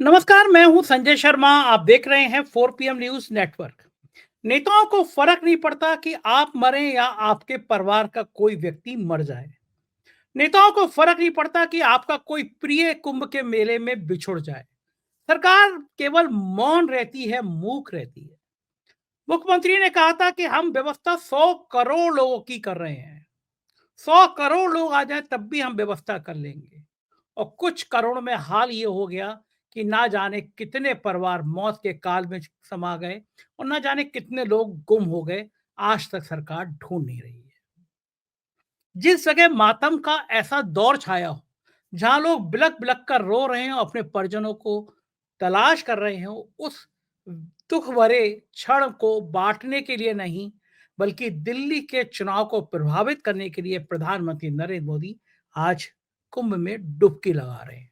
नमस्कार, मैं हूं संजय शर्मा। आप देख रहे हैं 4 PM न्यूज नेटवर्क। नेताओं को फर्क नहीं पड़ता कि आप मरें या आपके परिवार का कोई व्यक्ति मर जाए। नेताओं को फर्क नहीं पड़ता कि आपका कोई प्रिय कुंभ के मेले में बिछुड़ जाए। सरकार केवल मौन रहती है, मूक रहती है। मुख्यमंत्री ने कहा था कि हम व्यवस्था 100 करोड़ लोगों की कर रहे हैं। 100 करोड़ लोग आ जाए तब भी हम व्यवस्था कर लेंगे। और कुछ करोड़ में हाल ये हो गया कि ना जाने कितने परिवार मौत के काल में समा गए और ना जाने कितने लोग गुम हो गए। आज तक सरकार ढूंढ नहीं रही है। जिस जगह मातम का ऐसा दौर छाया हो, जहां लोग बिलक बिलक कर रो रहे हो, अपने परिजनों को तलाश कर रहे हो, उस दुख भरे क्षण को बांटने के लिए नहीं, बल्कि दिल्ली के चुनाव को प्रभावित करने के लिए प्रधानमंत्री नरेंद्र मोदी आज कुंभ में डुबकी लगा रहे हैं।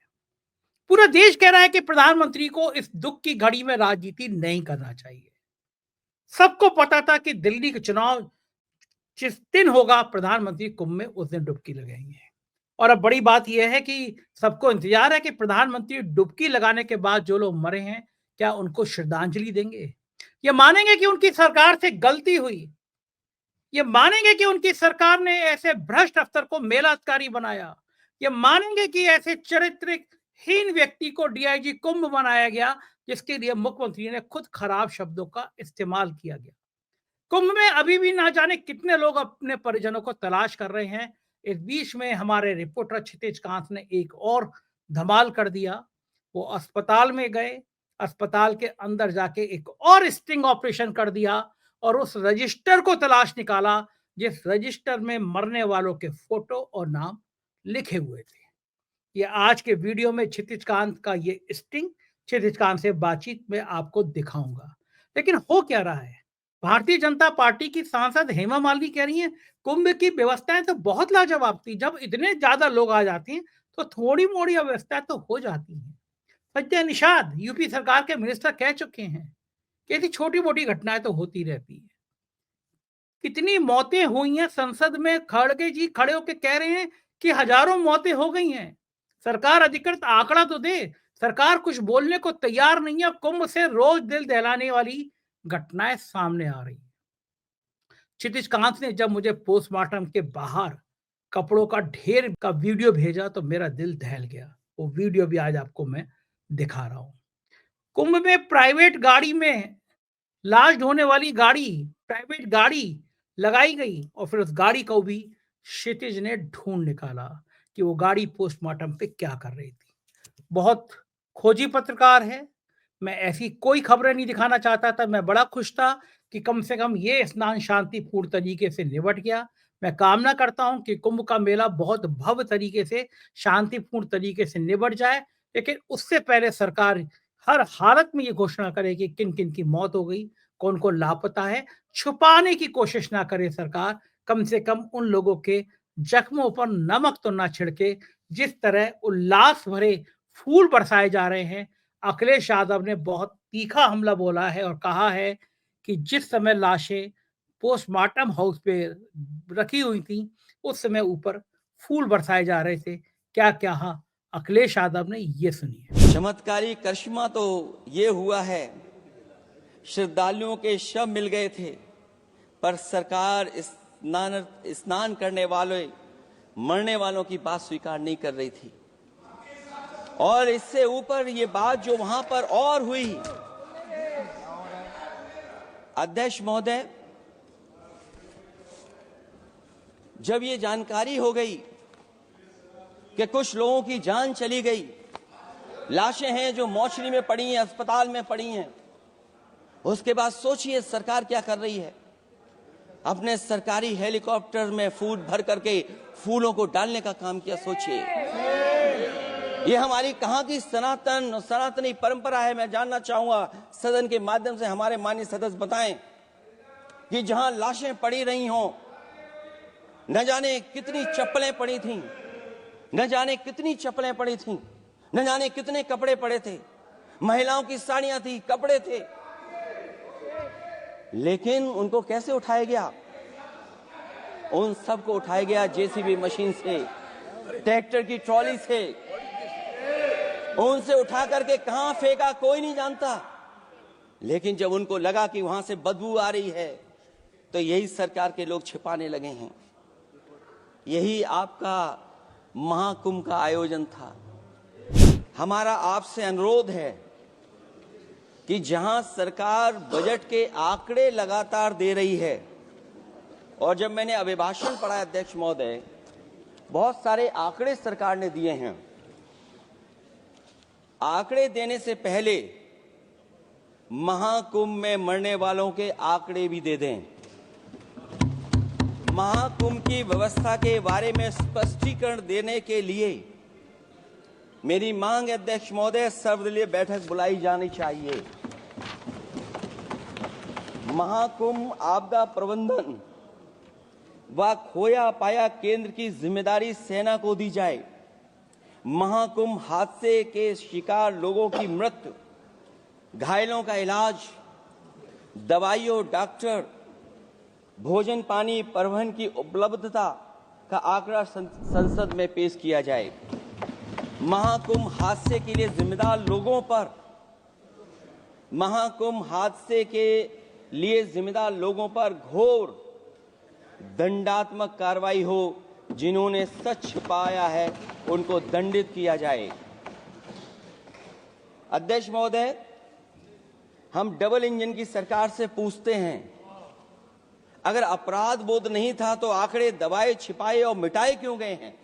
पूरा देश कह रहा है कि प्रधानमंत्री को इस दुख की घड़ी में राजनीति नहीं करना चाहिए। सबको पता था कि दिल्ली के चुनाव जिस दिन होगा, प्रधानमंत्री कुंभ में उस दिन डुबकी लगाएंगे। और अब बड़ी बात यह है कि सबको इंतजार है कि प्रधानमंत्री डुबकी लगाने के बाद जो लोग मरे हैं, क्या उनको श्रद्धांजलि देंगे? ये मानेंगे कि उनकी सरकार से गलती हुई? ये मानेंगे कि उनकी सरकार ने ऐसे भ्रष्ट अफसर को मेला अधिकारी बनाया? ये मानेंगे कि ऐसे चरित्रहीन व्यक्ति को डीआईजी कुंभ बनाया गया, जिसके लिए मुख्यमंत्री ने खुद खराब शब्दों का इस्तेमाल किया गया? कुंभ में अभी भी ना जाने कितने लोग अपने परिजनों को तलाश कर रहे हैं। इस बीच में हमारे रिपोर्टर क्षितिज कांत ने एक और धमाल कर दिया। वो अस्पताल में गए, अस्पताल के अंदर जाके एक और स्टिंग ऑपरेशन कर दिया और उस रजिस्टर को तलाश निकाला, जिस रजिस्टर में मरने वालों के फोटो और नाम लिखे हुए थे। ये आज के वीडियो में क्षितिज कांत का ये स्टिंग क्षितिज कांत से बातचीत में आपको दिखाऊंगा। लेकिन हो क्या रहा है? भारतीय जनता पार्टी की सांसद हेमा मालिनी कह रही हैं, कुंभ की व्यवस्थाएं तो बहुत लाजवाब थी। जब इतने ज्यादा लोग आ जाते हैं तो थोड़ी मोड़ी अव्यवस्था तो हो जाती है। संजय निषाद यूपी सरकार के मिनिस्टर कह चुके हैं कि ऐसी छोटी मोटी घटनाएं तो होती रहती है। कितनी मौतें हुई हैं, संसद में खड़गे जी खड़े होकर कह रहे हैं कि हजारों मौतें हो गई हैं। सरकार अधिकृत आंकड़ा तो दे। सरकार कुछ बोलने को तैयार नहीं है। कुंभ से रोज दिल दहलाने वाली घटनाएं सामने आ रही हैं। क्षितिज कांत ने जब मुझे पोस्टमार्टम के बाहर कपड़ों का ढेर का वीडियो भेजा तो मेरा दिल दहल गया। वो वीडियो भी आज आपको मैं दिखा रहा हूं। कुंभ में प्राइवेट गाड़ी में लाश ढोने वाली गाड़ी, प्राइवेट गाड़ी लगाई गई और फिर उस गाड़ी को भी क्षितिज ने ढूंढ निकाला कि वो गाड़ी पोस्टमार्टम पे क्या कर रही थी। बहुत खोजी पत्रकार है। मैं ऐसी कोई खबरें नहीं दिखाना चाहता था। मैं बड़ा खुश था कि कम से कम ये स्नान शांतिपूर्ण तरीके से निपट गया। मैं कामना करता हूं कि कुंभ का मेला बहुत भव्य तरीके से, शांतिपूर्ण तरीके से निपट जाए। लेकिन उससे पहले सरकार हर हालत में ये घोषणा करे कि किन किन की मौत हो गई, कौन कौन लापता है। छुपाने की कोशिश ना करे सरकार। कम से कम उन लोगों के जख्मों पर नमक तो ना छिड़के। जिस तरह उल्लास भरे फूल बरसाए जा रहे हैं। अखिलेश यादव ने बहुत तीखा हमला बोला है और कहा है कि जिस समय लाशें पोस्टमार्टम हाउस पे रखी हुई थी, उस समय ऊपर फूल बरसाए जा रहे थे। क्या कहा अखिलेश यादव ने, ये सुनिए। चमत्कारी करिश्मा तो ये हुआ है, श्रद्धालुओं के शव मिल गए थे, पर सरकार स्नान करने वाले मरने वालों की बात स्वीकार नहीं कर रही थी। और इससे ऊपर ये बात जो वहां पर और हुई, अध्यक्ष महोदय, जब ये जानकारी हो गई कि कुछ लोगों की जान चली गई, लाशें हैं जो मोर्चरी में पड़ी हैं, अस्पताल में पड़ी हैं, उसके बाद सोचिए सरकार क्या कर रही है। अपने सरकारी हेलीकॉप्टर में फूल भर करके फूलों को डालने का काम किया। सोचिए, ये हमारी कहां की सनातनी परंपरा है। मैं जानना चाहूंगा सदन के माध्यम से हमारे माननीय सदस्य बताएं कि जहां लाशें पड़ी रही हों, न जाने कितनी चप्पलें पड़ी थीं, न जाने कितनी चप्पलें पड़ी थीं, न जाने कितने कपड़े पड़े थे, महिलाओं की साड़ियां थी, कपड़े थे, लेकिन उनको कैसे उठाया गया? उन सबको उठाया गया जेसीबी मशीन से, ट्रैक्टर की ट्रॉली से, उनसे उठा करके कहां फेंका कोई नहीं जानता, लेकिन जब उनको लगा कि वहां से बदबू आ रही है तो यही सरकार के लोग छिपाने लगे हैं। यही आपका महाकुंभ का आयोजन था। हमारा आपसे अनुरोध है कि जहां सरकार बजट के आंकड़े लगातार दे रही है, और जब मैंने अभिभाषण पढ़ा अध्यक्ष महोदय, बहुत सारे आंकड़े सरकार ने दिए हैं। आंकड़े देने से पहले महाकुंभ में मरने वालों के आंकड़े भी दे दें। महाकुंभ की व्यवस्था के बारे में स्पष्टीकरण देने के लिए मेरी मांग है अध्यक्ष महोदय, सर्वदलीय बैठक बुलाई जानी चाहिए। महाकुंभ आपदा प्रबंधन व खोया पाया केंद्र की जिम्मेदारी सेना को दी जाए। महाकुंभ हादसे के शिकार लोगों की मृत्यु, घायलों का इलाज, दवाइयों, डॉक्टर, भोजन पानी, परिवहन की उपलब्धता का आंकड़ा संसद में पेश किया जाए। महाकुंभ हादसे के लिए जिम्मेदार लोगों पर, महाकुंभ हादसे के लिए जिम्मेदार लोगों पर घोर दंडात्मक कार्रवाई हो। जिन्होंने सच छिपाया है उनको दंडित किया जाए। अध्यक्ष महोदय, हम डबल इंजन की सरकार से पूछते हैं, अगर अपराध बोध नहीं था तो आंकड़े दबाए, छिपाए और मिटाए क्यों गए हैं?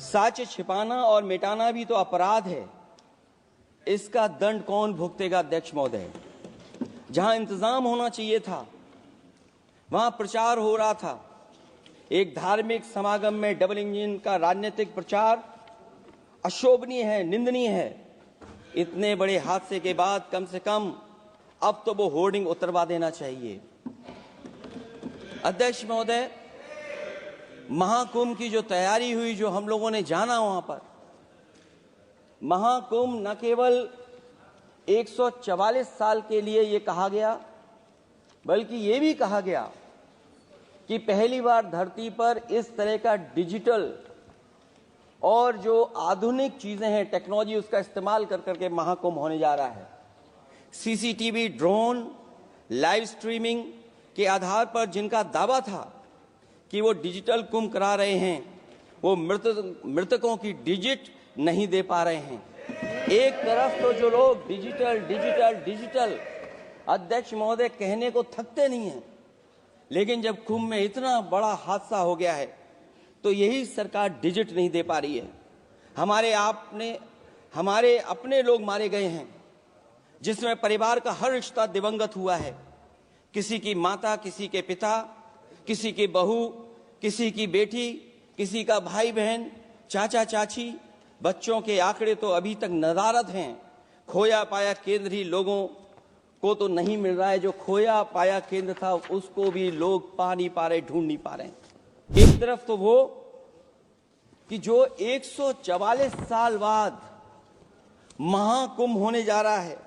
सच छिपाना और मिटाना भी तो अपराध है। इसका दंड कौन भुगतेगा अध्यक्ष महोदय? जहां इंतजाम होना चाहिए था वहां प्रचार हो रहा था। एक धार्मिक समागम में डबल इंजन का राजनीतिक प्रचार अशोभनीय है, निंदनीय है। इतने बड़े हादसे के बाद कम से कम अब तो वो होर्डिंग उतरवा देना चाहिए। अध्यक्ष महोदय, महाकुंभ की जो तैयारी हुई, जो हम लोगों ने जाना वहां पर, महाकुंभ न केवल 144 साल के लिए ये कहा गया, बल्कि ये भी कहा गया कि पहली बार धरती पर इस तरह का डिजिटल और जो आधुनिक चीजें हैं, टेक्नोलॉजी, उसका इस्तेमाल कर करके महाकुंभ होने जा रहा है। सीसीटीवी, ड्रोन, लाइव स्ट्रीमिंग के आधार पर जिनका दावा था कि वो डिजिटल कुंभ करा रहे हैं, वो मृतकों की डिजिट नहीं दे पा रहे हैं। एक तरफ तो जो लोग डिजिटल डिजिटल डिजिटल अध्यक्ष महोदय कहने को थकते नहीं हैं, लेकिन जब कुंभ में इतना बड़ा हादसा हो गया है तो यही सरकार डिजिट नहीं दे पा रही है। हमारे अपने लोग मारे गए हैं, जिसमें परिवार का हर रिश्ता दिवंगत हुआ है। किसी की माता, किसी के पिता, किसी की बहू, किसी की बेटी, किसी का भाई बहन, चाचा चाची। बच्चों के आंकड़े तो अभी तक नदारद हैं। खोया पाया केंद्र ही लोगों को तो नहीं मिल रहा है। जो खोया पाया केंद्र था उसको भी लोग पा नहीं पा रहे, ढूंढ नहीं पा रहे। एक तरफ तो वो कि जो 144 साल बाद महाकुंभ होने जा रहा है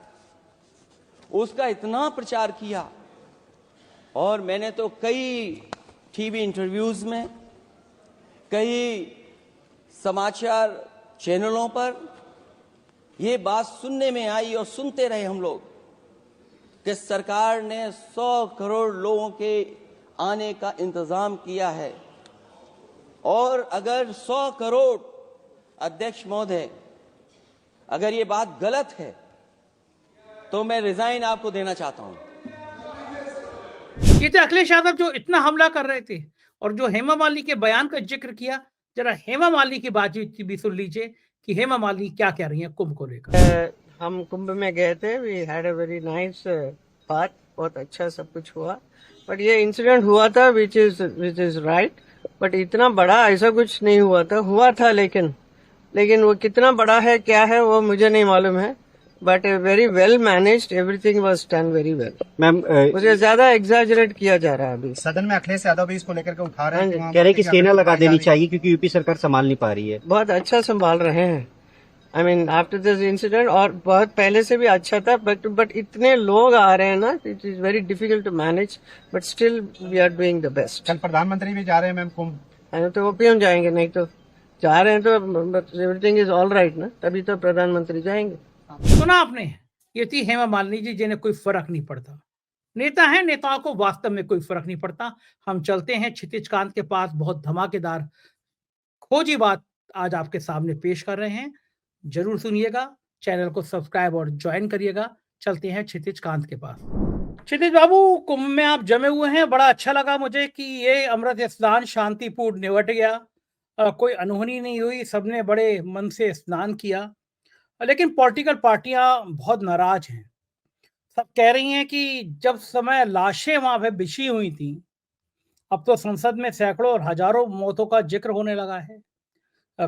उसका इतना प्रचार किया, और मैंने तो कई टीवी इंटरव्यूज में, कई समाचार चैनलों पर ये बात सुनने में आई और सुनते रहे हम लोग कि सरकार ने 100 करोड़ लोगों के आने का इंतजाम किया है। और अगर 100 करोड़, अध्यक्ष महोदय, अगर ये बात गलत है तो मैं रिजाइन आपको देना चाहता हूं। ये थे अखिलेश यादव जो इतना हमला कर रहे थे, और जो हेमा मालिनी के बयान का जिक्र किया। जरा हेमा मालिनी की बातचीत भी सुन लीजिए कि हेमा मालिनी क्या कह रही हैं कुंभ को लेकर। हम कुंभ में गए थे, we had a very nice बात, बहुत अच्छा सब कुछ हुआ। बट ये इंसिडेंट हुआ था विच इज राइट, बट इतना बड़ा ऐसा कुछ नहीं हुआ था लेकिन वो कितना बड़ा है, क्या है, वो मुझे नहीं मालूम है। But very well managed, everything was done very well. Ma'am, मुझे ज्यादा एग्जैजरेट किया जा रहा है अभी। सदन में अखिलेश यादव भी इसको लेकर के उठा रहे हैं, हाँ, कह रहे हैं कि सेना लगा देनी चाहिए क्योंकि यूपी सरकार संभाल नहीं पा रही है। बहुत अच्छा संभाल रहे हैं। I mean after this incident, और बहुत पहले से भी अच्छा था, बट इतने लोग आ रहे हैं ना, it is very difficult to manage, but still we are doing the best. कल प्रधानमंत्री भी जा रहे हैं मैम कुंभ। तो वो क्यों जाएंगे? नहीं तो जा रहे हैं तो एवरीथिंग इज ऑल राइट ना, तभी तो प्रधानमंत्री जाएंगे। सुना आपने, ये थी हेमा मालिनी जी जिन्हें कोई फर्क नहीं पड़ता। नेता हैं, नेताओं को वास्तव में कोई फर्क नहीं पड़ता। हम चलते हैं क्षितिज कांत के पास, बहुत धमाकेदार खोजी बात आज आपके सामने पेश कर रहे हैं। जरूर सुनिएगा, चैनल को सब्सक्राइब और ज्वाइन करिएगा। चलते हैं क्षितिज कांत के पास। क्षितिज बाबू, कुंभ में आप जमे हुए हैं, बड़ा अच्छा लगा मुझे कि ये अमृत स्नान शांतिपूर्ण निवट गया। कोई अनहोनी नहीं हुई, सबने बड़े मन से स्नान किया। लेकिन पॉलिटिकल पार्टियां बहुत नाराज हैं। सब कह रही हैं कि जब समय लाशें वहां पे बिछी हुई थी, अब तो संसद में सैकड़ों और हजारों मौतों का जिक्र होने लगा है।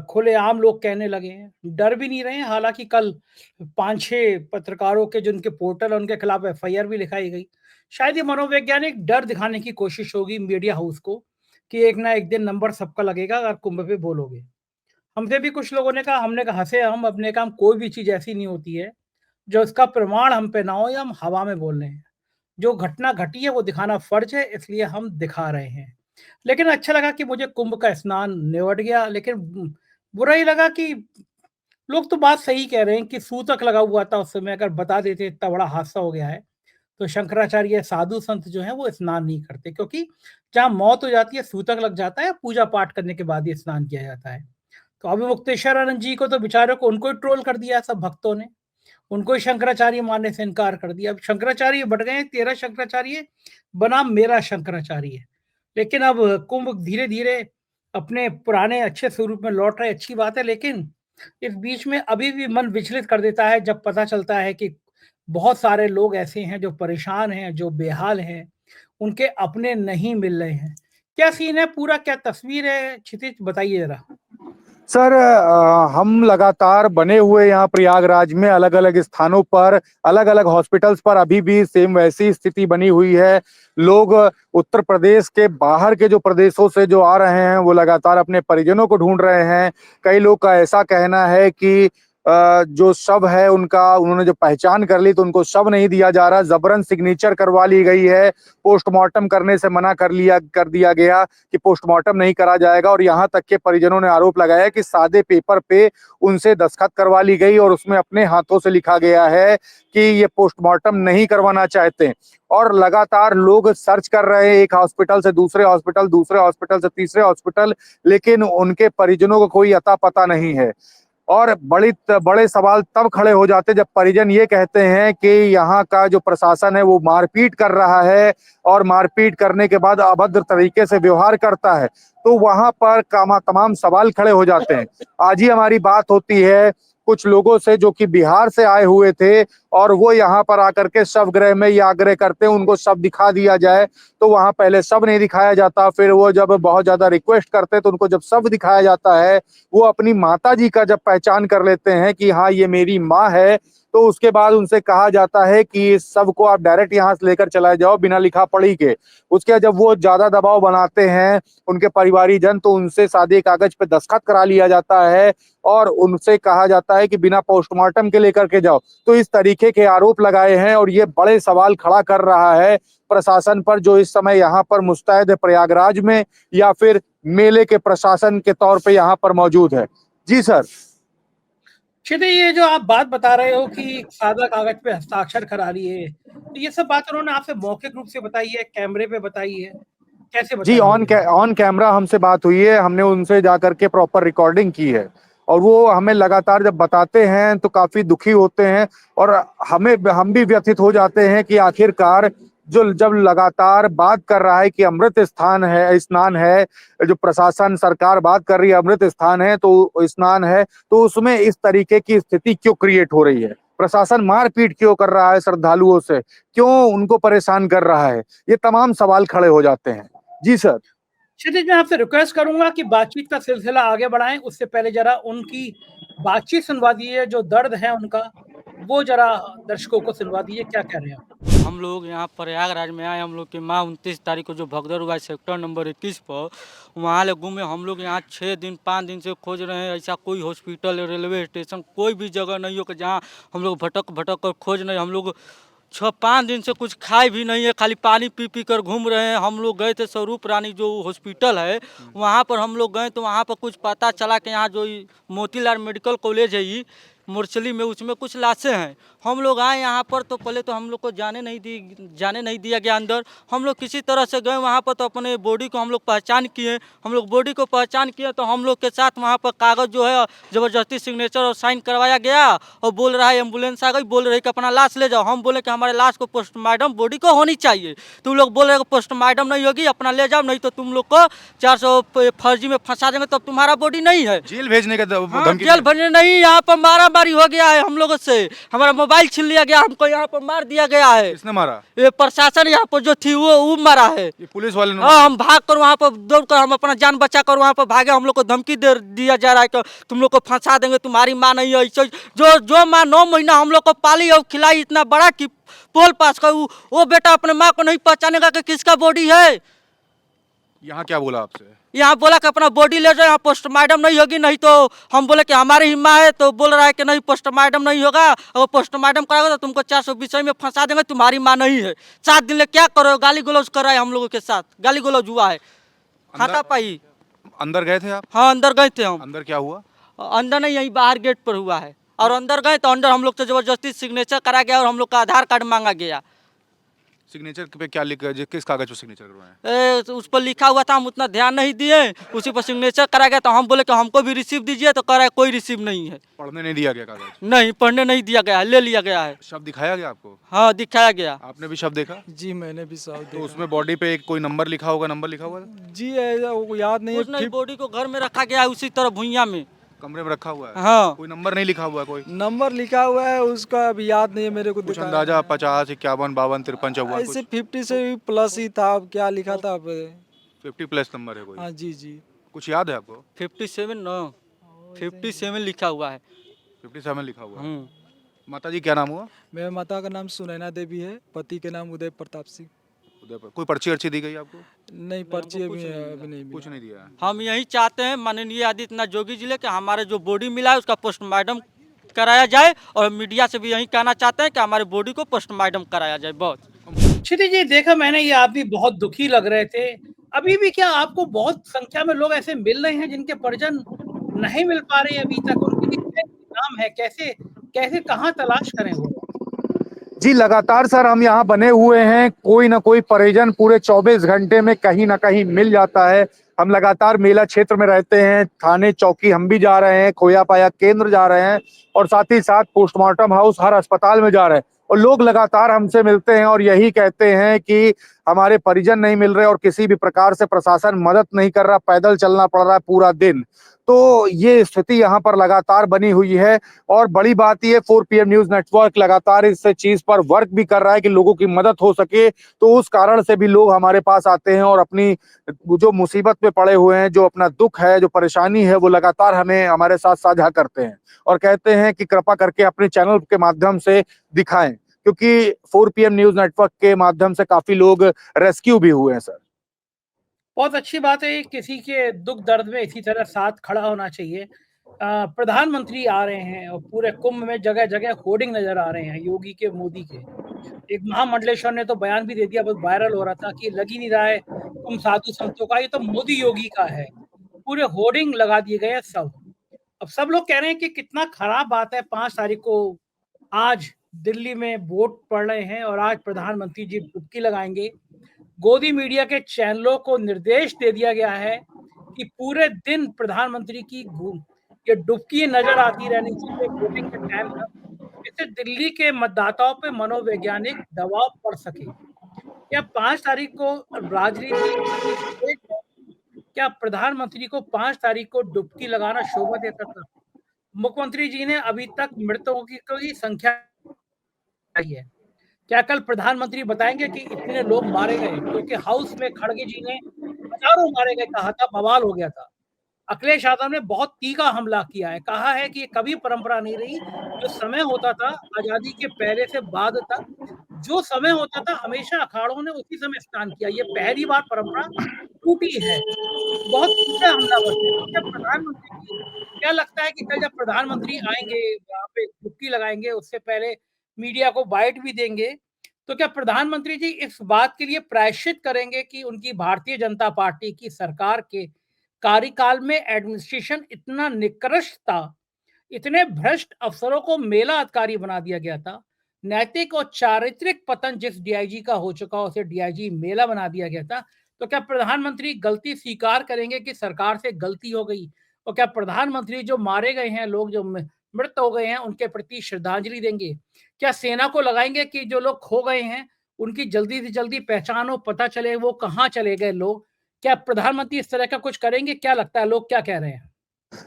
खुलेआम लोग कहने लगे हैं, डर भी नहीं रहे हैं। हालांकि कल 5-6 पत्रकारों के जिनके पोर्टल उनके खिलाफ एफआईआर भी लिखाई गई। शायद ये मनोवैज्ञानिक डर दिखाने की कोशिश होगी मीडिया हाउस को कि एक ना एक दिन नंबर सबका लगेगा अगर कुंभ पे बोलोगे। हमसे भी कुछ लोगों ने कहा, हमने कहा हंसे हम, अपने काम कोई भी चीज ऐसी नहीं होती है जो उसका प्रमाण हम पे ना हो या हम हवा में बोल रहे हैं। जो घटना घटी है वो दिखाना फर्ज है, इसलिए हम दिखा रहे हैं। लेकिन अच्छा लगा कि मुझे कुंभ का स्नान निवट गया, लेकिन बुरा ही लगा कि लोग तो बात सही कह रहे हैं कि सूतक लगा हुआ था उस समय, अगर बता देते इतना बड़ा हादसा हो गया है तो शंकराचार्य साधु संत जो है वो स्नान नहीं करते, क्योंकि जहाँ मौत हो जाती है सूतक लग जाता है, पूजा पाठ करने के बाद ही स्नान किया जाता है। तो अभी मुक्तेश्वरानंद जी को तो बेचारे को उनको ही ट्रोल कर दिया सब भक्तों ने, उनको ही शंकराचार्य मानने से इनकार कर दिया। अब शंकराचार्य बढ़ गए, 13 शंकराचार्य बनाम मेरा शंकराचार्य। लेकिन अब कुंभ धीरे धीरे अपने पुराने अच्छे स्वरूप में लौट रहे, अच्छी बात है। लेकिन इस बीच में अभी भी मन विचलित कर देता है जब पता चलता है कि बहुत सारे लोग ऐसे हैं जो परेशान हैं, जो बेहाल हैं, उनके अपने नहीं मिल रहे हैं। क्या सीन है पूरा, क्या तस्वीर है क्षितिज, बताइए जरा। सर, हम लगातार बने हुए यहाँ प्रयागराज में अलग अलग स्थानों पर, अलग अलग हॉस्पिटल्स पर अभी भी सेम वैसी स्थिति बनी हुई है। लोग उत्तर प्रदेश के बाहर के जो प्रदेशों से जो आ रहे हैं वो लगातार अपने परिजनों को ढूंढ रहे हैं। कई लोग का ऐसा कहना है कि जो शव है उनका उन्होंने जो पहचान कर ली तो उनको शव नहीं दिया जा रहा, जबरन सिग्नेचर करवा ली गई है, पोस्टमार्टम करने से मना कर दिया गया कि पोस्टमार्टम नहीं करा जाएगा। और यहाँ तक के परिजनों ने आरोप लगाया कि सादे पेपर पे उनसे दस्तखत करवा ली गई और उसमें अपने हाथों से लिखा गया है कि ये पोस्टमार्टम नहीं करवाना चाहते। और लगातार लोग सर्च कर रहे हैं, एक हॉस्पिटल से दूसरे हॉस्पिटल, दूसरे हॉस्पिटल से तीसरे हॉस्पिटल, लेकिन उनके परिजनों को कोई अता पता नहीं है। और बड़े सवाल तब खड़े हो जाते जब परिजन ये कहते हैं कि यहाँ का जो प्रशासन है वो मारपीट कर रहा है और मारपीट करने के बाद अभद्र तरीके से व्यवहार करता है, तो वहां पर तमाम सवाल खड़े हो जाते हैं। आज ही हमारी बात होती है कुछ लोगों से जो कि बिहार से आए हुए थे और वो यहाँ पर आकर के शव गृह में ये आग्रह करते हैं उनको शव दिखा दिया जाए, तो वहां पहले शव नहीं दिखाया जाता, फिर वो जब बहुत ज्यादा रिक्वेस्ट करते हैं तो उनको जब शव दिखाया जाता है, वो अपनी माता जी का जब पहचान कर लेते हैं कि हाँ ये मेरी माँ है, तो उसके बाद उनसे कहा जाता है कि इस शव को आप डायरेक्ट यहाँ से लेकर चला जाओ बिना लिखा पढ़ी के। उसके बाद जब वो ज्यादा दबाव बनाते हैं उनके परिवारीजन, तो उनसे सादे कागज पे दस्तखत करा लिया जाता है और उनसे कहा जाता है कि बिना पोस्टमार्टम के लेकर के जाओ। तो इस तरीके के आरोप लगाए हैं और ये बड़े सवाल खड़ा कर रहा है प्रशासन पर, जो इस समय यहाँ पर मुस्तैद है प्रयागराज में या फिर मेले के प्रशासन के तौर पे यहाँ पर मौजूद है। जी सर। क्षितिज, ये जो आप बात बता रहे हो कि सादा कागज पे हस्ताक्षर करा लिए, तो ये सब बात उन्होंने आपसे मौखिक रूप से बताई है, कैमरे पे बताई है, कैसे जी, बताई है? ऑन कैमरा हमसे बात हुई है, हमने उनसे जाकर के प्रॉपर रिकॉर्डिंग की है और वो हमें लगातार जब बताते हैं तो काफी दुखी होते हैं और हम भी व्यथित हो जाते हैं कि आखिरकार जब लगातार बात कर रहा है कि अमृत स्थान है, स्नान है, जो प्रशासन सरकार बात कर रही है अमृत स्थान है तो स्नान है, तो उसमें इस तरीके की स्थिति क्यों क्रिएट हो रही है? प्रशासन मारपीट क्यों कर रहा है श्रद्धालुओं से, क्यों उनको परेशान कर रहा है? ये तमाम सवाल खड़े हो जाते हैं। जी सर। क्षितिज, मैं आपसे रिक्वेस्ट करूंगा कि बातचीत का सिलसिला आगे बढ़ाएं, उससे पहले जरा उनकी बातचीत सुनवा दीजिए, जो दर्द है उनका वो जरा दर्शकों को सुनवा दीजिए, क्या कह रहे हैं आप? हम लोग यहाँ प्रयागराज में आए, हम लोग की माँ 29 तारीख को जो भगदड़ हुआ सेक्टर नंबर 21 पर, वहाँ ले घूमे। हम लोग यहाँ 6 दिन 5 दिन से खोज रहे हैं, ऐसा कोई हॉस्पिटल रेलवे स्टेशन कोई भी जगह नहीं हो कि जहाँ हम लोग भटक भटक कर खोज नहीं। हम लोग 5 दिन से कुछ खाए भी नहीं है, खाली पानी पी पी कर घूम रहे हैं। हम लोग गए थे स्वरूप रानी जो हॉस्पिटल है, वहाँ पर हम लोग गए तो वहाँ पर कुछ पता चला कि यहाँ जो मोतीलाल मेडिकल कॉलेज है ये मुरसली में, उसमें कुछ लाशें हैं। हम लोग आए यहाँ पर तो पहले तो हम लोग को जाने नहीं दिया गया अंदर। हम लोग किसी तरह से गए वहाँ पर तो अपने बॉडी को हम लोग पहचान किए। हम लोग बॉडी को पहचान किए तो हम लोग के साथ वहाँ पर कागज़ जो है ज़बरदस्ती सिग्नेचर और साइन करवाया गया और बोल रहा है एम्बुलेंस आ गई, बोल रहे कि अपना लाश ले जाओ। हम बोले कि हमारे लाश को पोस्टमार्टम बॉडी को होनी चाहिए। तुम लोग बोल रहे हो पोस्टमार्टम नहीं होगी, अपना ले जाओ, नहीं तो तुम लोग को 400 फर्जी में फंसा देंगे, तब तुम्हारा बॉडी नहीं है। जेल भेजने का हाँ, धमकी जेल भेजने नहीं, यहाँ पर मारामारी हो गया है हम लोगों से। हमारा मोबाइल छीन लिया गया, हमको यहाँ पर मार दिया गया है। किसने मारा? ये प्रशासन यहाँ पर जो थी वो मारा है। ये पुलिस वाले ने? हाँ, हम भाग कर वहाँ पर दौड़ कर हम अपना जान बचा कर वहाँ पर भागे। हम लोग को धमकी दे दिया जा रहा है कि तुम लोग को फंसा देंगे, तुम्हारी माँ नहीं है। ऐसे जो माँ 9 महीना हम लोग को पाली और खिलाई इतना बड़ा कि पोल पास कर, वो बेटा अपने माँ को नहीं पहचानेगा कि किसका बॉडी है। यहाँ क्या बोला आपसे? यहाँ बोला कि अपना बॉडी ले जाओ, यहाँ पोस्टमार्टम नहीं होगी। नहीं तो हम बोले कि हमारी ही माँ है, तो बोल रहा है कि नहीं पोस्टमार्टम नहीं होगा, अगर पोस्टमार्टम कराओगे तो तुमको 420 में फंसा देंगे, तुम्हारी माँ नहीं है। 7 दिन ले क्या करो, गाली गलौज कर रहा है हम लोगों के साथ, गाली गलौज हुआ है हाथापाई। अंदर गए थे आप? हाँ, अंदर गए थे हम। अंदर क्या हुआ? अंदर नहीं, यहीं बाहर गेट पर हुआ है। और अंदर गए तो अंदर हम लोग से जबरदस्ती सिग्नेचर करा गया और हम लोग का आधार कार्ड मांगा गया। सिग्नेचर पे क्या लिखा, किस कागज पे सिग्नेचर करवाए? उस पर लिखा हुआ था, हम उतना ध्यान नहीं दिए, उसी पर सिग्नेचर करा गया। तो हम बोले कि हमको भी रिसीव दीजिए, तो कह रहा है कोई रिसीव नहीं है। पढ़ने नहीं दिया गया कागज? नहीं, पढ़ने नहीं दिया गया है, ले लिया गया है। शव दिखाया गया आपको? हाँ, दिखाया गया। आपने भी शव देखा? जी मैंने भी साउथ तो उसमें बॉडी पे एक कोई नंबर लिखा होगा, नंबर लिखा हुआ था? जी ऐसा वो याद नहीं कुछ नहीं, है। बॉडी को घर में रखा गया है उसी तरह भुइयां में। कमरे में रखा हुआ है? हाँ, कोई नंबर नहीं लिखा हुआ है? कोई नंबर लिखा हुआ है उसका अभी याद नहीं है मेरे को। कुछ दिखाया अंदाजा 50, 51, 52, 53, 54? ऐसे 50 से भी प्लस ही था। अब क्या लिखा था अब? 50 प्लस नंबर है कोई? हाँ जी जी। कुछ याद है आपको? 57 न 57 लिखा हुआ है। 57 लिखा हुआ है। माता जी क्या नाम हुआ? मेरे माता का नाम सुनैना देवी है, पति के नाम उदय प्रताप सिंह। उदयपुर। कोई पर्ची अर्ची दी गई आपको? नहीं, पर्ची अभी अभी नहीं कुछ मिला। नहीं दिया है। हम यही चाहते हैं माननीय आदित्यनाथ जोगी जिले के हमारे जो बॉडी मिला है उसका पोस्टमार्टम कराया जाए, और मीडिया से भी यही कहना चाहते हैं कि हमारे बॉडी को पोस्टमार्टम कराया जाए। बहुत क्षितिज जी, देखा मैंने, ये आदमी बहुत दुखी लग रहे थे। अभी भी क्या आपको बहुत संख्या में लोग ऐसे मिल रहे हैं जिनके परिजन नहीं मिल पा रहे अभी तक? उनके लिए क्या नाम है, कैसे कैसे कहाँ तलाश करें वो? जी लगातार सर हम यहाँ बने हुए हैं, कोई ना कोई परिजन पूरे 24 घंटे में कहीं ना कहीं मिल जाता है। हम लगातार मेला क्षेत्र में रहते हैं, थाने चौकी हम भी जा रहे हैं, खोया पाया केंद्र जा रहे हैं और साथ ही साथ पोस्टमार्टम हाउस हर अस्पताल में जा रहे हैं। और लोग लगातार हमसे मिलते हैं और यही कहते हैं कि हमारे परिजन नहीं मिल रहे और किसी भी प्रकार से प्रशासन मदद नहीं कर रहा, पैदल चलना पड़ रहा है पूरा दिन। तो ये स्थिति यहाँ पर लगातार बनी हुई है। और बड़ी बात ये 4 PM न्यूज नेटवर्क लगातार इस चीज पर वर्क भी कर रहा है कि लोगों की मदद हो सके। तो उस कारण से भी लोग हमारे पास आते हैं और अपनी जो मुसीबत में पड़े हुए हैं, जो अपना दुख है, जो परेशानी है, वो लगातार हमें हमारे साथ साझा करते हैं और कहते हैं कि कृपा करके अपने चैनल के माध्यम से दिखाएं, क्योंकि 4 PM न्यूज नेटवर्क के माध्यम से काफी लोग रेस्क्यू भी हुए हैं। सर बहुत अच्छी बात है, किसी के दुख दर्द में इसी तरह साथ खड़ा होना चाहिए। प्रधानमंत्री आ रहे हैं और पूरे कुंभ में जगह जगह होर्डिंग नजर आ रहे हैं योगी के, मोदी के। एक महामंडलेश्वर ने तो बयान भी दे दिया, बहुत वायरल हो रहा था कि लग ही नहीं रहा है कुंभ साधु संतों का, ये तो मोदी योगी का है। पूरे होर्डिंग लगा दिए गए सब। अब सब लोग कह रहे हैं कि कितना खराब बात है, 5 तारीख को आज दिल्ली में वोट पड़ रहे हैं और आज प्रधानमंत्री जी डुबकी लगाएंगे। गोदी मीडिया के चैनलों को निर्देश दे दिया गया है कि पूरे दिन प्रधानमंत्री की ये डुबकी नजर आती रहनी चाहिए वोटिंग के टाइम तक, इससे दिल्ली के मतदाताओं पे मनोवैज्ञानिक दबाव पड़ सके। क्या 5 तारीख को राजनीति, क्या प्रधानमंत्री को 5 तारीख को डुबकी लगाना शोभा देता था? मुख्यमंत्री जी ने अभी तक मृतकों की संख्या आई है। क्या कल प्रधानमंत्री बताएंगे कि इतने लोग मारे गए? क्योंकि हाउस में खड़गे जी ने हजारों मारे गए कहा था, बवाल हो गया था। अखिलेश यादव ने बहुत तीखा हमला किया है, कहा है कि ये कभी परंपरा नहीं रही। जो समय होता था आजादी के पहले से बाद तक, जो समय होता था हमेशा अखाड़ों ने उसी समय स्नान किया। ये पहली बार परंपरा टूटी है। बहुत तीखा हमला करते हैं। तो क्या प्रधानमंत्री जी, क्या लगता है कि कल जब प्रधानमंत्री आएंगे यहाँ पे डुबकी लगाएंगे, उससे पहले मीडिया को बाइट भी देंगे, तो क्या प्रधानमंत्री जी इस बात के लिए प्रायश्चित करेंगे कि उनकी भारतीय जनता पार्टी की सरकार के कार्यकाल में एडमिनिस्ट्रेशन इतना निकृष्ट था, इतने भ्रष्ट अफसरों को मेला अधिकारी बना दिया गया था, नैतिक और चारित्रिक पतन जिस डीआईजी का हो चुका उसे डीआईजी मेला बना दिया गया था, तो क्या प्रधानमंत्री गलती स्वीकार करेंगे कि सरकार से गलती हो गई? और क्या प्रधानमंत्री जो मारे गए हैं लोग, जो मृत हो गए हैं, उनके प्रति श्रद्धांजलि देंगे? क्या सेना को लगाएंगे कि जो लोग खो गए हैं उनकी जल्दी से जल्दी पहचान हो, पता चले वो कहाँ चले गए लोग? क्या प्रधानमंत्री इस तरह का कुछ करेंगे? क्या लगता है, लोग क्या कह रहे हैं?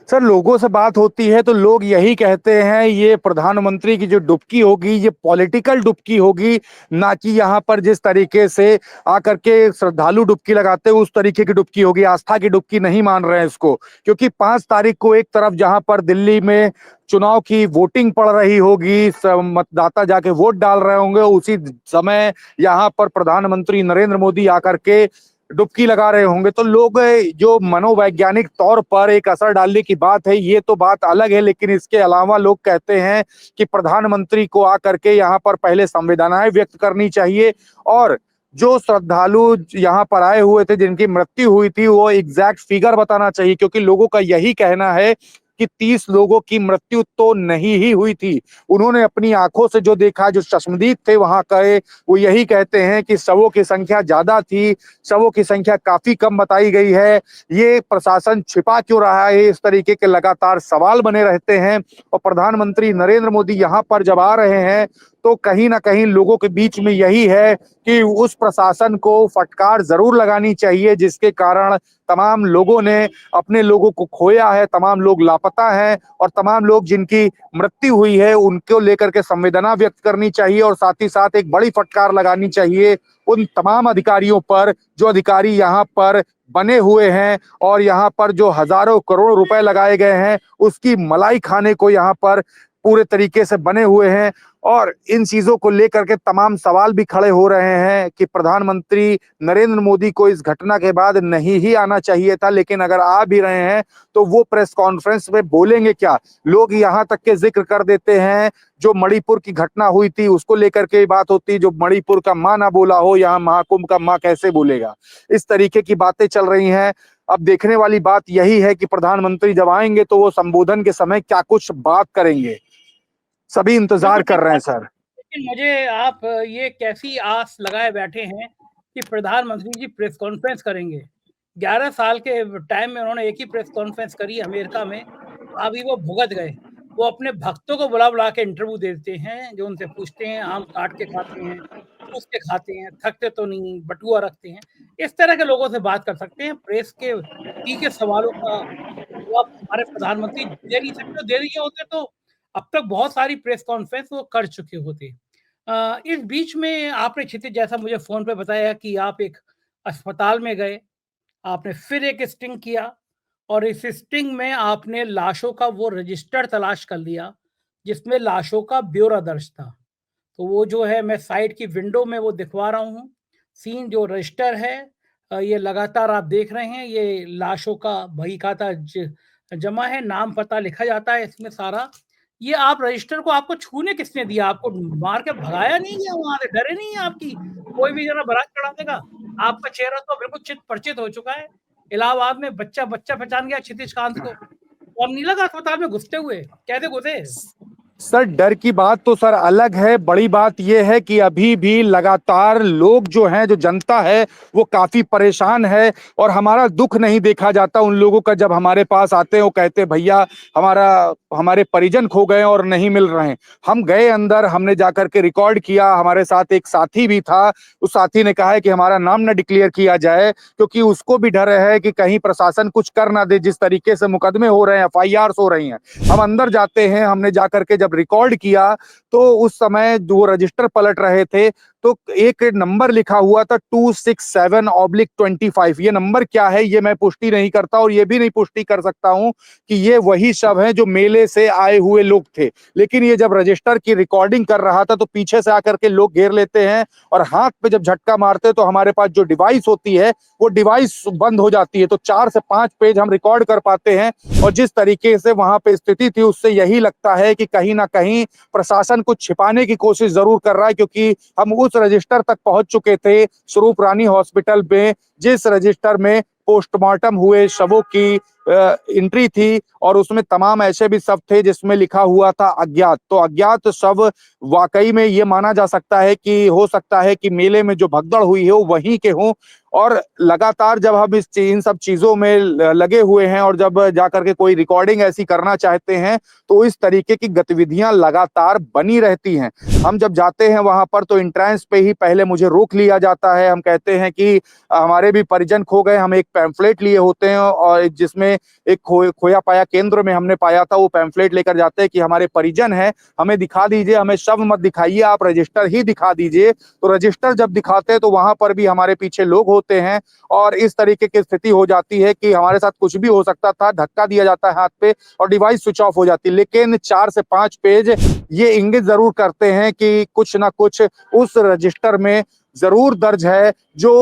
सर, लोगों से बात होती है तो लोग यही कहते हैं ये प्रधानमंत्री की जो डुबकी होगी ये पॉलिटिकल डुबकी होगी, ना कि यहाँ पर जिस तरीके से आकर के श्रद्धालु डुबकी लगाते हैं उस तरीके की डुबकी होगी। आस्था की डुबकी नहीं मान रहे हैं इसको, क्योंकि 5 तारीख को एक तरफ जहां पर दिल्ली में चुनाव की वोटिंग पड़ रही होगी, मतदाता जाके वोट डाल रहे होंगे, उसी समय यहाँ पर प्रधानमंत्री नरेंद्र मोदी आकर के डुबकी लगा रहे होंगे। तो लोग जो मनोवैज्ञानिक तौर पर एक असर डालने की बात है ये तो बात अलग है, लेकिन इसके अलावा लोग कहते हैं कि प्रधानमंत्री को आकर के यहाँ पर पहले संवेदनाएं व्यक्त करनी चाहिए और जो श्रद्धालु यहाँ पर आए हुए थे जिनकी मृत्यु हुई थी वो एग्जैक्ट फिगर बताना चाहिए, क्योंकि लोगों का यही कहना है कि 30 लोगों की मृत्यु तो नहीं ही हुई थी। उन्होंने अपनी आंखों से जो देखा, जो चश्मदीद थे वहां गए, वो यही कहते हैं कि शवों की संख्या ज्यादा थी, शवों की संख्या काफी कम बताई गई है। ये प्रशासन छिपा क्यों रहा है, इस तरीके के लगातार सवाल बने रहते हैं। और प्रधानमंत्री नरेंद्र मोदी यहाँ पर जब आ रहे हैं तो कहीं ना कहीं लोगों के बीच में यही है कि उस प्रशासन को फटकार जरूर लगानी चाहिए जिसके कारण तमाम लोगों ने अपने लोगों को खोया है, तमाम लोग लापता हैं और तमाम लोग जिनकी मृत्यु हुई है उनको लेकर के संवेदना व्यक्त करनी चाहिए और साथ ही साथ एक बड़ी फटकार लगानी चाहिए उन तमाम अधिकारियों पर जो अधिकारी यहाँ पर बने हुए हैं और यहाँ पर जो हजारों करोड़ रुपए लगाए गए हैं उसकी मलाई खाने को यहाँ पर पूरे तरीके से बने हुए हैं। और इन चीजों को लेकर के तमाम सवाल भी खड़े हो रहे हैं कि प्रधानमंत्री नरेंद्र मोदी को इस घटना के बाद नहीं ही आना चाहिए था, लेकिन अगर आ भी रहे हैं तो वो प्रेस कॉन्फ्रेंस में बोलेंगे क्या। लोग यहाँ तक के जिक्र कर देते हैं जो मणिपुर की घटना हुई थी उसको लेकर के बात होती, जो मणिपुर का मां ना बोला हो यहाँ महाकुंभ का मां कैसे बोलेगा। इस तरीके की बातें चल रही हैं। अब देखने वाली बात यही है कि प्रधानमंत्री जब आएंगे तो वो संबोधन के समय क्या कुछ बात करेंगे, सभी इंतजार कर रहे हैं सर। लेकिन मुझे आप ये कैसी आस लगाए बैठे हैं कि प्रधानमंत्री जी प्रेस कॉन्फ्रेंस करेंगे? 11 साल के टाइम में उन्होंने एक ही प्रेस कॉन्फ्रेंस करी अमेरिका में, अभी वो भुगत गए। वो अपने भक्तों को बुला बुला के इंटरव्यू देते हैं, जो उनसे पूछते हैं आम काट के खाते हैं, चूस के खाते हैं, थकते तो नहीं, बटुआ रखते हैं। इस तरह के लोगों से बात कर सकते हैं। प्रेस के तीखे सवालों का जवाब हमारे प्रधानमंत्री दे नहीं सकते, दे दिए होते तो अब तक बहुत सारी प्रेस कॉन्फ्रेंस वो कर चुके होते। इस बीच में आपने क्षितिज जैसा मुझे फ़ोन पे बताया कि आप एक अस्पताल में गए, आपने फिर एक स्टिंग किया और इस स्टिंग में आपने लाशों का वो रजिस्टर तलाश कर लिया, जिसमें लाशों का ब्यौरा दर्ज था। तो वो जो है मैं साइड की विंडो में वो दिखवा रहा हूँ, सीन जो रजिस्टर है ये लगातार आप देख रहे हैं, ये लाशों का बही खाता जमा है, नाम पता लिखा जाता है इसमें सारा। ये आप रजिस्टर को आपको छूने किसने दिया? आपको मार के भगाया नहीं गया वहाँ से? डरे नहीं है आपकी कोई भी ज़रा बारात चढ़ा देगा? आपका चेहरा तो बिल्कुल चित परिचित हो चुका है। इलाहाबाद में बच्चा पहचान गया क्षितिज को। और नहीं लगा अस्पताल में घुसते हुए? कैसे घुसे? सर, डर की बात तो सर अलग है, बड़ी बात यह है कि अभी भी लगातार लोग जो हैं, जो जनता है वो काफी परेशान है और हमारा दुख नहीं देखा जाता उन लोगों का। जब हमारे पास आते हैं वो कहते भैया हमारे परिजन खो गए और नहीं मिल रहे हैं। हम गए अंदर, हमने जाकर के रिकॉर्ड किया, हमारे साथ एक साथी भी था, उस साथी ने कहा है कि हमारा नाम न डिक्लेयर किया जाए क्योंकि उसको भी डर है कि कहीं प्रशासन कुछ कर ना दे। जिस तरीके से मुकदमे हो रहे हैं, FIRs हो रही हैं, हम अंदर जाते हैं, हमने जाकर के जब रिकॉर्ड किया तो उस समय जो रजिस्टर पलट रहे थे तो एक नंबर लिखा हुआ था 267/25। ये नंबर क्या है ये मैं पुष्टि नहीं करता और ये भी नहीं पुष्टि कर सकता हूं कि ये वही शव हैं जो मेले से आए हुए लोग थे। लेकिन ये जब रजिस्टर की रिकॉर्डिंग कर रहा था तो पीछे से आकर के लोग घेर लेते हैं और हाथ पे जब झटका मारते तो हमारे पास जो डिवाइस होती है वो डिवाइस बंद हो जाती है, तो 4 से 5 पेज हम रिकॉर्ड कर पाते हैं। और जिस तरीके से वहां पे स्थिति थी उससे यही लगता है कि कहीं ना कहीं प्रशासन कुछ छिपाने की कोशिश जरूर कर रहा है, क्योंकि हम उस उस रजिस्टर तक पहुंच चुके थे स्वरूप रानी हॉस्पिटल में, जिस रजिस्टर में पोस्टमार्टम हुए शवों की एंट्री थी और उसमें तमाम ऐसे भी शव थे जिसमें लिखा हुआ था अज्ञात। तो अज्ञात शव वाकई में ये माना जा सकता है कि हो सकता है कि मेले में जो भगदड़ हुई है वो वहीं के हों। और लगातार जब हम इन सब चीजों में लगे हुए हैं और जब जाकर के कोई रिकॉर्डिंग ऐसी करना चाहते हैं तो इस तरीके की गतिविधियां लगातार बनी रहती हैं। हम जब जाते हैं वहां पर तो एंट्रेंस पे ही पहले मुझे रोक लिया जाता है। हम कहते हैं कि हमारे भी परिजन खो गए। हम एक पैम्फलेट लिए होते हैं और जिसमें एक खोया पाया केंद्र में हमने पाया था, वो पैम्फलेट लेकर जाते हैं कि हमारे परिजन हैं, हमें दिखा दीजिए, हमें शव मत दिखाइए, आप रजिस्टर ही दिखा दीजिए। तो रजिस्टर जब दिखाते हैं तो वहां पर भी हमारे पीछे लोग होते हैं और इस तरीके की स्थिति हो जाती है कि हमारे साथ कुछ भी हो सकता था। धक्का दिया जाता है हाथ पे और डिवाइस स्विच ऑफ हो जाती है। लेकिन 4 से 5 पेज ये इंगित जरूर करते हैं कि कुछ ना कुछ उस रजिस्टर में जरूर दर्ज है जो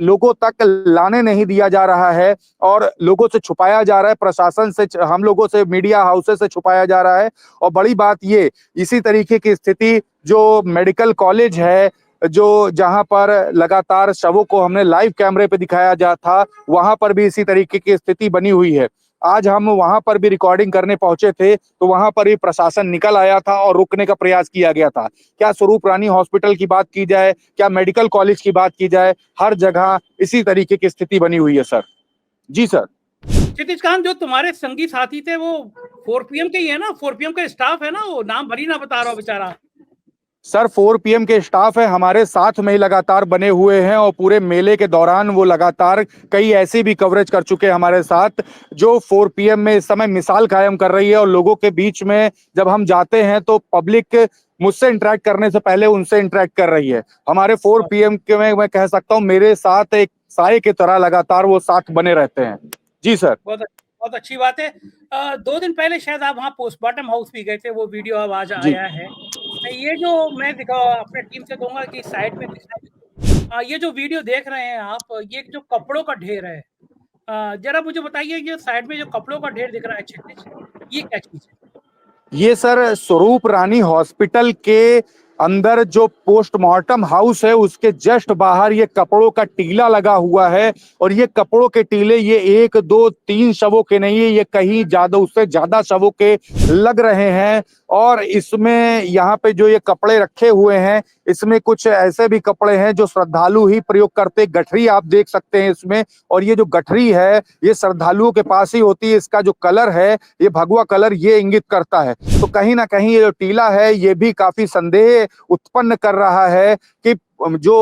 लोगों तक लाने नहीं दिया जा रहा है और लोगों से छुपाया जा रहा है, प्रशासन से, हम लोगों से, मीडिया हाउसेस से छुपाया जा रहा है। और बड़ी बात ये, इसी तरीके की स्थिति जो मेडिकल कॉलेज है, जो जहां पर लगातार शवों को हमने लाइव कैमरे पे दिखाया जा था, वहां पर भी इसी तरीके की स्थिति बनी हुई है। आज हम वहां पर भी रिकॉर्डिंग करने पहुंचे थे तो वहां पर भी प्रशासन निकल आया था और रुकने का प्रयास किया गया था। क्या स्वरूप रानी हॉस्पिटल की बात की जाए, क्या मेडिकल कॉलेज की बात की जाए, हर जगह इसी तरीके की स्थिति बनी हुई है सर। जी सर। क्षितिज खान, जो तुम्हारे संगी साथी थे वो 4PM के ही है ना? 4PM का स्टाफ है ना? वो नाम भली ना बता रहा हो बेचारा। सर 4PM के स्टाफ है, हमारे साथ में ही लगातार बने हुए हैं और पूरे मेले के दौरान वो लगातार कई ऐसी भी कवरेज कर चुके हैं हमारे साथ जो 4PM में इस समय मिसाल कायम कर रही है। और लोगों के बीच में जब हम जाते हैं तो पब्लिक मुझसे इंटरेक्ट करने से पहले उनसे इंटरेक्ट कर रही है। हमारे 4PM के में मैं कह सकता हूँ मेरे साथ एक साये की तरह लगातार वो साथ बने रहते हैं। जी सर। बहुत अच्छी बात है। 2 दिन पहले शायद आप वहाँ पोस्टमार्टम हाउस भी गए थे, वो वीडियो अब आज जी। आया है। ये जो मैं अपने टीम से कहूंगा कि साइड में ये जो वीडियो देख रहे हैं आप, ये जो कपड़ों का ढेर है, जरा मुझे बताइए, ये साइड में जो कपड़ों का ढेर दिख रहा है क्षितिज, ये क्या चीज है? ये सर स्वरूप रानी हॉस्पिटल के अंदर जो पोस्टमार्टम हाउस है उसके जस्ट बाहर ये कपड़ों का टीला लगा हुआ है। और ये कपड़ों के टीले ये 1, 2, 3 शवों के नहीं है, ये कहीं ज्यादा, उससे ज्यादा शवों के लग रहे हैं। और इसमें यहाँ पे जो ये कपड़े रखे हुए हैं इसमें कुछ ऐसे भी कपड़े हैं जो श्रद्धालु ही प्रयोग करते। गठरी आप देख सकते हैं इसमें, और ये जो गठरी है ये श्रद्धालुओं के पास ही होती है। इसका जो कलर है ये भगवा कलर ये इंगित करता है। तो कहीं ना कहीं ये जो टीला है ये भी काफी संदेह उत्पन्न कर रहा है कि जो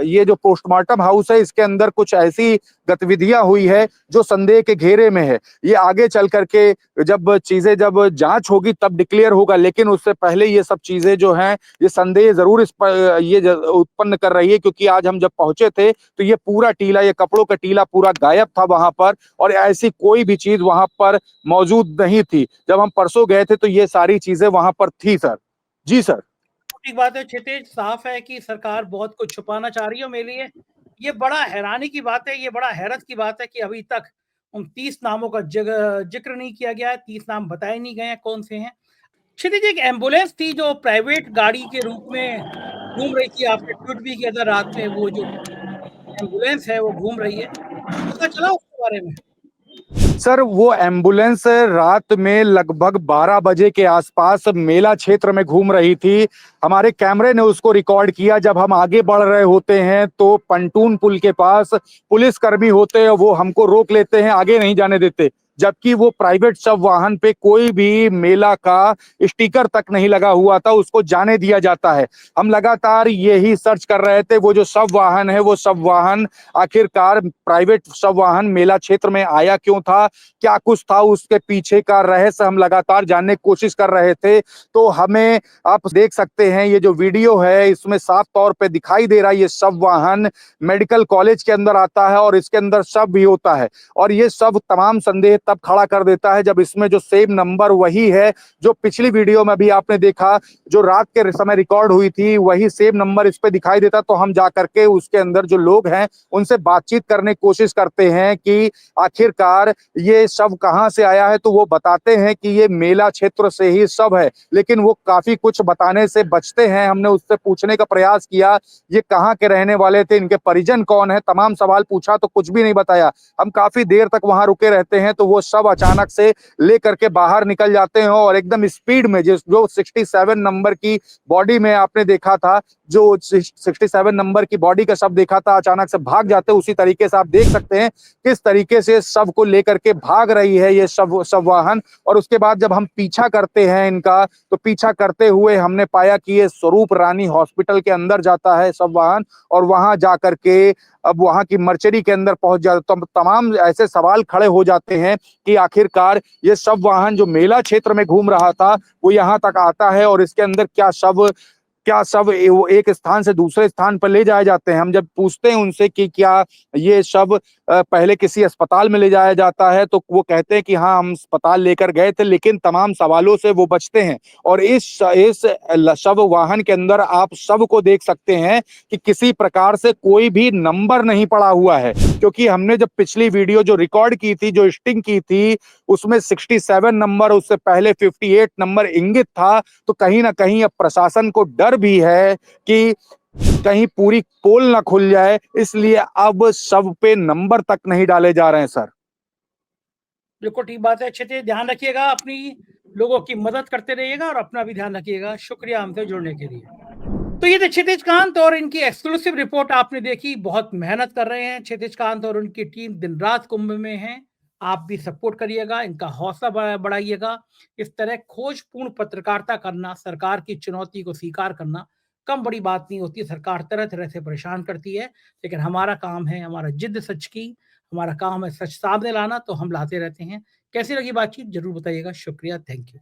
ये जो पोस्टमार्टम हाउस है इसके अंदर कुछ ऐसी गतिविधियां हुई है जो संदेह के घेरे में है। ये आगे चल करके जब चीजें जब जांच होगी तब डिक्लेयर होगा, लेकिन उससे पहले ये सब चीजें जो हैं ये संदेह जरूर इस पर ये उत्पन्न कर रही है। क्योंकि आज हम जब पहुंचे थे तो ये पूरा टीला, ये कपड़ों का टीला पूरा गायब था वहां पर और ऐसी कोई भी चीज वहां पर मौजूद नहीं थी। जब हम परसों गए थे तो ये सारी चीजें वहां पर थी सर। जी सर। एक बात है क्षितिज, साफ है कि सरकार बहुत कुछ छुपाना चाह रही है मेरे लिए। ये बड़ा हैरानी की बात है, ये बड़ा हैरत की बात है कि अभी तक उन 30 नामों का जिक्र नहीं किया गया है। 30 नाम बताए नहीं गए हैं कौन से हैं। क्षितिज, एक एम्बुलेंस थी जो प्राइवेट गाड़ी के रूप में घूम रही थी, आपने ट्वीट भी किया था रात में, वो जो एम्बुलेंस है वो घूम रही है, पता चला उसके बारे में? सर वो एम्बुलेंस रात में लगभग 12 बजे के आसपास मेला क्षेत्र में घूम रही थी। हमारे कैमरे ने उसको रिकॉर्ड किया। जब हम आगे बढ़ रहे होते हैं तो पंटून पुल के पास पुलिसकर्मी होते हैं, वो हमको रोक लेते हैं, आगे नहीं जाने देते। जबकि वो प्राइवेट शव वाहन पे कोई भी मेला का स्टिकर तक नहीं लगा हुआ था, उसको जाने दिया जाता है। हम लगातार यही सर्च कर रहे थे, वो जो शव वाहन है वो शव वाहन आखिरकार प्राइवेट शव वाहन मेला क्षेत्र में आया क्यों था, क्या कुछ था उसके पीछे का रहस्य हम लगातार जानने की कोशिश कर रहे थे। तो हमें आप देख सकते हैं ये जो वीडियो है इसमें साफ तौर पे दिखाई दे रहा है ये शव वाहन मेडिकल कॉलेज के अंदर आता है और इसके अंदर शव भी होता है। और ये सब तमाम संदेह तब खड़ा कर देता है जब इसमें जो सेम नंबर वही है जो पिछली वीडियो में भी आपने देखा, जो रात के समय रिकॉर्ड हुई थी, वही सेम नंबर इस पे दिखाई देता। तो हम जा करके उसके अंदर जो लोग हैं उनसे बातचीत करने की कोशिश करते हैं कि आखिरकार ये शव कहाँ से आया है। तो वो बताते हैं कि ये मेला क्षेत्र से ही शव है, लेकिन वो काफी कुछ बताने से बचते हैं। हमने उससे पूछने का प्रयास किया ये कहाँ के रहने वाले थे, इनके परिजन कौन है, तमाम सवाल पूछा तो कुछ भी नहीं बताया। हम काफी देर तक वहां रुके रहते हैं तो वो शव अचानक से लेकर के बाहर निकल जाते हैं और एकदम स्पीड में जो 67 नंबर की बॉडी में आपने देखा था, जो 67 नंबर की बॉडी का शव देखा था, अचानक से भाग जाते हैं। उसी तरीके से आप देख सकते हैं किस तरीके से शव को लेकर के भाग रही है ये शव वाहन। और उसके बाद जब हम पीछा करते हैं इनका, तो पीछा करते हुए हमने पाया कि ये स्वरूप रानी हॉस्पिटल के अंदर जाता है शव वाहन, और वहां जाकर के अब वहां की मर्चरी के अंदर पहुंच जाता। तो तमाम ऐसे सवाल खड़े हो जाते हैं कि आखिरकार ये शव वाहन जो मेला क्षेत्र में घूम रहा था वो यहाँ तक आता है और इसके अंदर क्या शव वो एक स्थान से दूसरे स्थान पर ले जाए जाते हैं। हम जब पूछते हैं उनसे कि क्या ये शव पहले किसी अस्पताल में ले जाया जाता है, तो वो कहते हैं कि हाँ हम अस्पताल लेकर गए थे, लेकिन तमाम सवालों से वो बचते हैं। और इस शव वाहन के अंदर आप शव को देख सकते हैं कि किसी प्रकार से कोई भी नंबर नहीं पड़ा हुआ है, क्योंकि हमने जब पिछली वीडियो जो रिकॉर्ड की थी, जो स्टिंग की थी, उसमें 67 नंबर, उससे पहले 58 नंबर इंगित था। तो कहीं ना कहीं अब प्रशासन को डर भी है कि कहीं पूरी पोल ना खुल जाए, इसलिए अब शव पे नंबर तक नहीं डाले जा रहे हैं सर। बिल्कुल ठीक बात है। अच्छे से ध्यान रखिएगा, अपनी लोगों की मदद करते रहिएगा और अपना भी ध्यान रखिएगा। शुक्रिया हमसे जुड़ने के लिए। तो ये थे क्षितिज कांत और इनकी एक्सक्लूसिव रिपोर्ट आपने देखी। बहुत मेहनत कर रहे हैं क्षितिज कांत और उनकी टीम, दिन रात कुंभ में है। आप भी सपोर्ट करिएगा, इनका हौसला बढ़ाइएगा। इस तरह खोजपूर्ण पत्रकारिता करना, सरकार की चुनौती को स्वीकार करना कम बड़ी बात नहीं होती। सरकार तरह तरह से परेशान करती है, लेकिन हमारा काम है, हमारा जिद सच की, हमारा काम है सच सामने लाना, तो हम लाते रहते हैं। कैसी लगी बातचीत जरूर बताइएगा। शुक्रिया, थैंक यू।